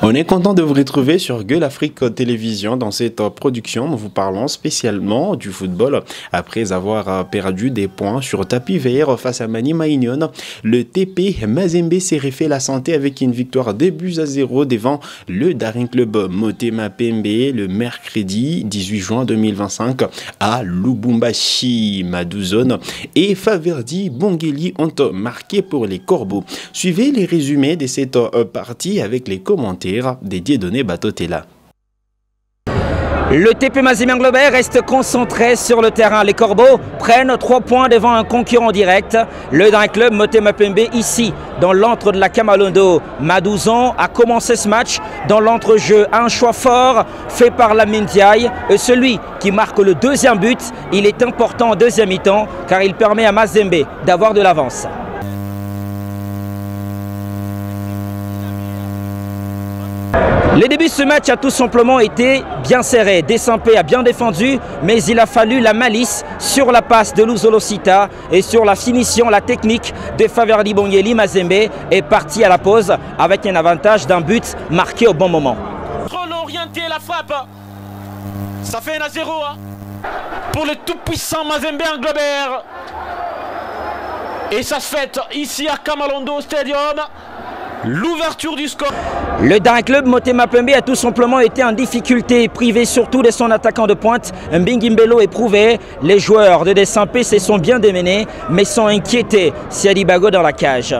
On est content de vous retrouver sur Gueule Afrique Télévision. Dans cette production, nous vous parlons spécialement du football. Après avoir perdu des points sur tapis vert face à Maniema Union, le TP Mazembe s'est refait la santé avec une victoire 2-0 devant le Daring Club Motema Pembe le mercredi 18 juin 2025 à Lubumbashi. Maduzone et Faverdi Bongeli ont marqué pour les Corbeaux. Suivez les résumés de cette partie avec les commentaires des Dieudonné Batotela. Le TP Mazembe reste concentré sur le terrain. Les Corbeaux prennent 3 points devant un concurrent direct. Le Daring Club Motema Pembe, ici, dans l'antre de la Kamalondo. Madouzan a commencé ce match dans l'entrejeu. Un choix fort fait par Lamine Diaye. Celui qui marque le deuxième but, il est important en deuxième mi-temps car il permet à Mazembe d'avoir de l'avance. Le début de ce match a tout simplement été bien serré. Desampé a bien défendu, mais il a fallu la malice sur la passe de Luzolosita et sur la finition, la technique de Faverdi Bongeli. Mazembe est parti à la pause avec un avantage d'un but marqué au bon moment. Contrôle orienté, la frappe. Ça fait 1-0 hein, pour le tout-puissant Mazembe Anglebert. Et ça se fait ici à Kamalondo Stadium. L'ouverture du score. Le Daring Club Motema Pembe a tout simplement été en difficulté, privé surtout de son attaquant de pointe. Mbingimbelo éprouvé. Les joueurs de Desampé se sont bien démenés, mais sont inquiétés. Siadi Bago dans la cage.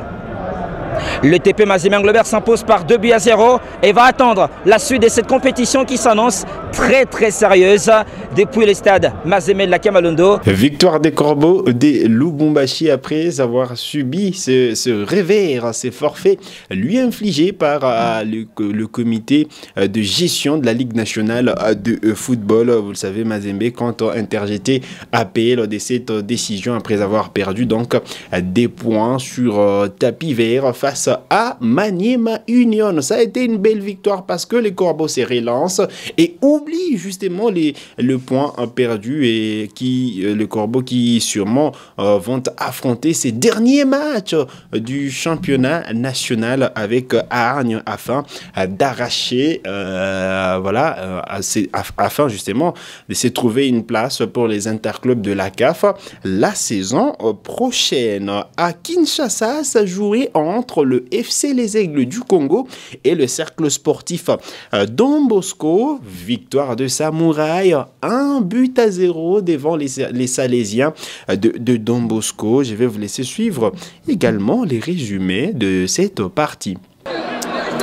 Le TP Mazembe Anglebert s'impose par 2-0 et va attendre la suite de cette compétition qui s'annonce très sérieuse depuis le stade Mazembe de la Kamalondo. Victoire des Corbeaux de Lubumbashi après avoir subi ce revers, ces forfaits lui infligés par le comité de gestion de la Ligue nationale de football. Vous le savez, Mazembe quand interjeté appel de cette décision après avoir perdu donc des points sur tapis vert face à Maniema Union. Ça a été une belle victoire parce que les Corbeaux se relancent et oublient justement le point perdu et les Corbeaux qui sûrement vont affronter ces derniers matchs du championnat national avec Hargne afin d'arracher afin justement de se trouver une place pour les interclubs de la CAF la saison prochaine. À Kinshasa, ça jouerait entre le FC Les Aigles du Congo et le cercle sportif Don Bosco. Victoire de Samouraï, 1-0 devant les Salésiens de Don Bosco. Je vais vous laisser suivre également les résumés de cette partie.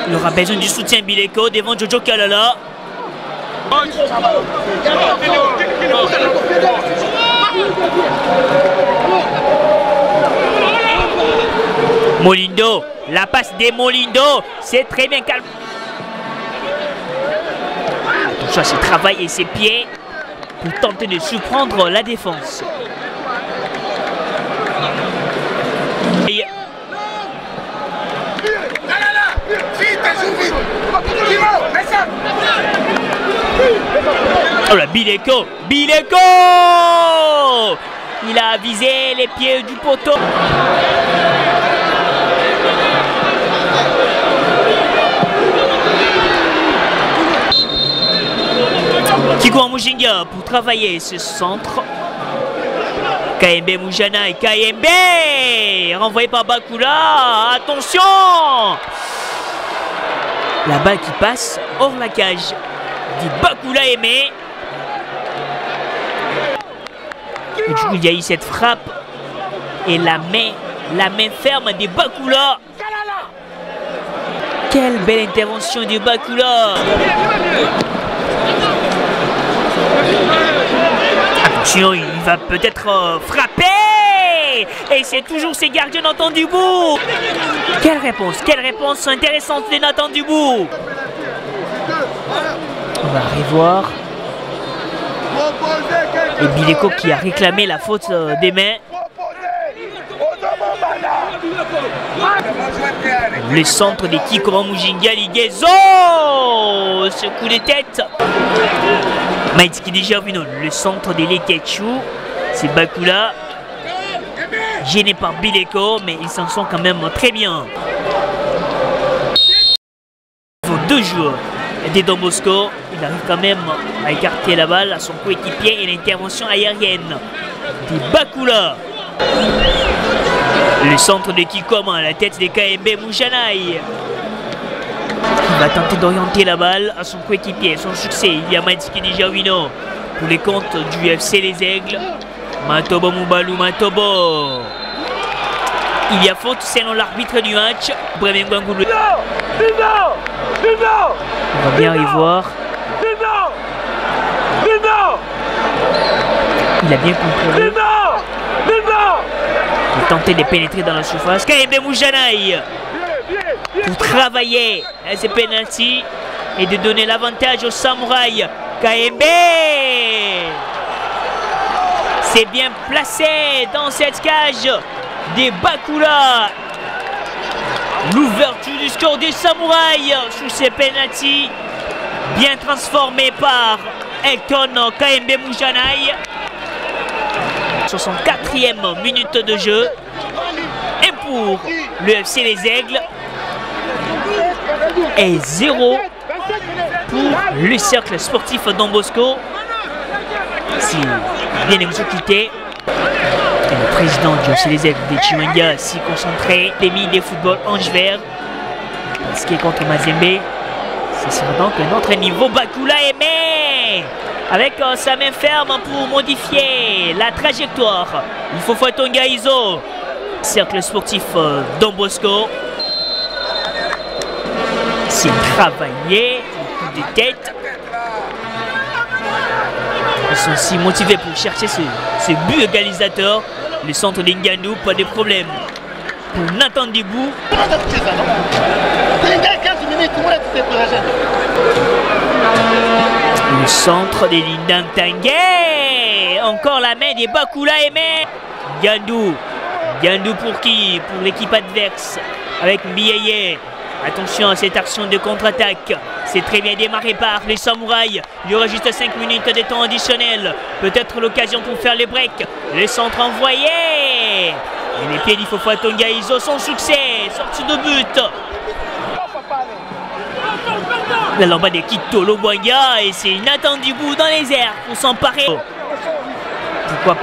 Il aura besoin du soutien Bileko devant Jojo Kalala. Molindo, la passe des Molindo, c'est très bien calme. Attention à ses travail et ses pieds pour tenter de surprendre la défense. Oh là, Bileko, Bileko! Il a visé les pieds du poteau. Kiko Mujinga pour travailler ce centre. KMB Mujana et KMB renvoyé par Bakula. Attention! La balle qui passe hors la cage. Dit Bakula Aimé. Et du coup, il y a eu cette frappe. Et la main ferme de Bakula. Quelle belle intervention de Bakula. Attention, il va peut-être frapper. Et c'est toujours ses gardiens Nathan Dubourg. Quelle réponse intéressante de Nathan Dubourg. On va revoir. Et Bileko qui a réclamé la faute des mains. Le centre des Kiko Mujinga Ligezo. Ce coup de tête. Maïtski déjà vu le centre des Leketchou. C'est Bakula. Gêné par Bileko, mais ils s'en sont quand même très bien. deux joueurs des Don Bosco. Il arrive quand même à écarter la balle à son coéquipier et l'intervention aérienne des Bakula. Le centre de Kikoma à la tête des KMB Mouchanaï. Il va tenter d'orienter la balle à son coéquipier. Son succès, il y a Maïtski Dijawino pour les comptes du FC Les Aigles. Matobo Moubalou Matobo. Il y a faute selon l'arbitre du match. Bremen Gwangoulou. On va bien y voir. Il a bien contrôlé. Il tentait de pénétrer dans la surface. KMB Moujanaï pour travailler à ces pénaltys et de donner l'avantage aux samouraïs. KMB, c'est bien placé dans cette cage des Bakula. L'ouverture du score des samouraïs sous ces pénaltys, bien transformé par Elton KMB Moujanaï. 64e minute de jeu. Et pour le FC Les Aigles. Et 0 pour le cercle sportif Don Bosco. C'est bien exécuté. Et le président du FC Les Aigles de Chiwenga s'y concentrait. L'émis des football Ange Vert. Ce qui est contre Mazembe. Ce sera donc un autre niveau. Bakula aimé avec sa main ferme pour modifier la trajectoire. Il faut Fatonga Iso. Cercle sportif Don Bosco. C'est travaillé, le coup de tête. Ils sont si motivés pour chercher ce but égalisateur. Le centre d'Ingandou, pas de problème. Pour Nathan Dibou. Le centre de Lindan Tanguay. Encore la main des Bakula aimé. Gandou. Gandou pour qui? Pour l'équipe adverse. Avec Mbiaye. Attention à cette action de contre-attaque. C'est très bien démarré par les samouraïs. Il y aura juste 5 minutes de temps additionnel. Peut-être l'occasion pour faire les breaks. Le centre envoyé. Et les pieds d'Ifofa Tonga Iso, son succès. Sortie de but. La lambade de Kito Lobwanga. Et c'est Nathan Dibou dans les airs pour s'emparer. Pourquoi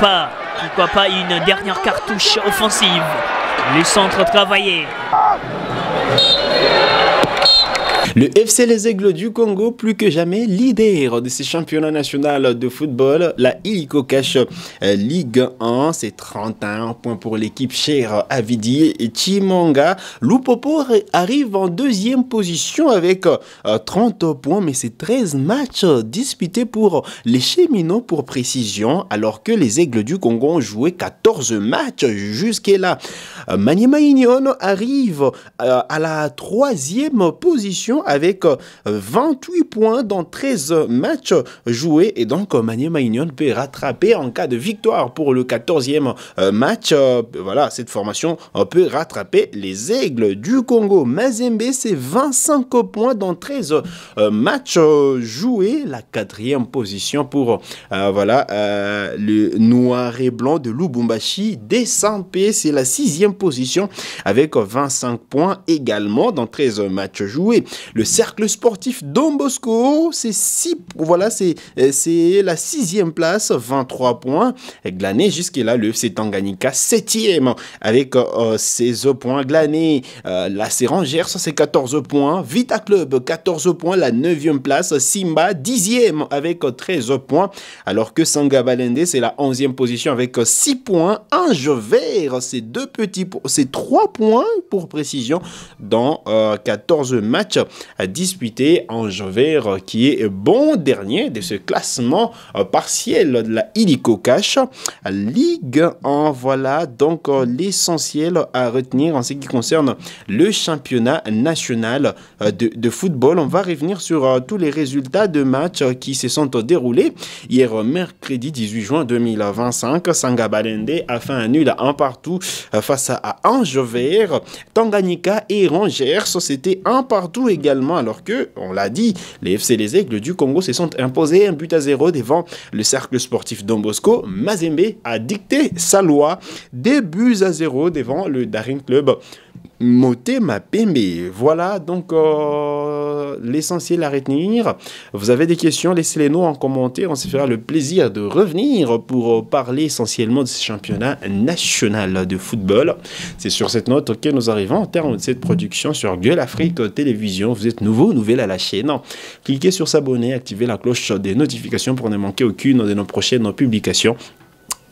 pas une dernière cartouche offensive. Le centre travaillé. Le FC Les Aigles du Congo, plus que jamais leader de ces championnats nationaux de football, la Illico Cash Ligue 1, c'est 31 points pour l'équipe chère Avidi et Chimonga. Lupopo arrive en deuxième position avec 30 points, mais c'est 13 matchs disputés pour les cheminots pour précision, alors que les Aigles du Congo ont joué 14 matchs jusqu'à-là. Maniema Union arrive à la troisième position avec 28 points dans 13 matchs joués, et donc Maniema Union peut rattraper en cas de victoire pour le 14e match. Voilà, cette formation peut rattraper les Aigles du Congo. Mazembe, c'est 25 points dans 13 matchs joués, la 4e position pour le noir et blanc de Lubumbashi. Desampe, c'est la 6e position avec 25 points également dans 13 matchs joués. Le cercle sportif Don Bosco, c'est la 6e place, 23 points. Glané jusqu'à là, le FC Tanganyika, 7e avec 16 points. Glané, la Sérangère, ça c'est 14 points. Vita Club, 14 points, la 9e place. Simba, 10e avec 13 points. Alors que Sangabalende, c'est la 11e position avec 6 points. Ange Vert, c'est 3 points pour précision dans 14 matchs à disputer. Ange Vert qui est bon dernier de ce classement partiel de la Illico Cash Ligue 1. Voilà donc l'essentiel à retenir en ce qui concerne le championnat national de football. On va revenir sur tous les résultats de matchs qui se sont déroulés hier mercredi 18 juin 2025. Sangabalende a fait un nul à 1 partout face à Ange Vert. Tanganyika et Rangers, c'était 1 partout également, alors que, on l'a dit, les FC Les Aigles du Congo se sont imposés 1-0 devant le cercle sportif Don Bosco. Mazembe a dicté sa loi, 2-0 devant le Daring Club Motema Pembe. Voilà donc l'essentiel à retenir. Vous avez des questions, laissez-les nous en commentaire. On se fera le plaisir de revenir pour parler essentiellement de ce championnat national de football. C'est sur cette note que nous arrivons en termes de cette production sur Gueule Afrique Télévision. Vous êtes nouveau, nouvelle à la chaîne. Cliquez sur s'abonner, activez la cloche des notifications pour ne manquer aucune de nos prochaines publications.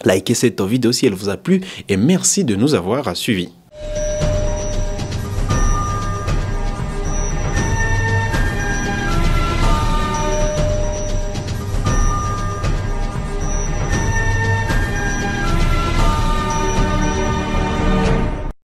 Likez cette vidéo si elle vous a plu et merci de nous avoir suivis.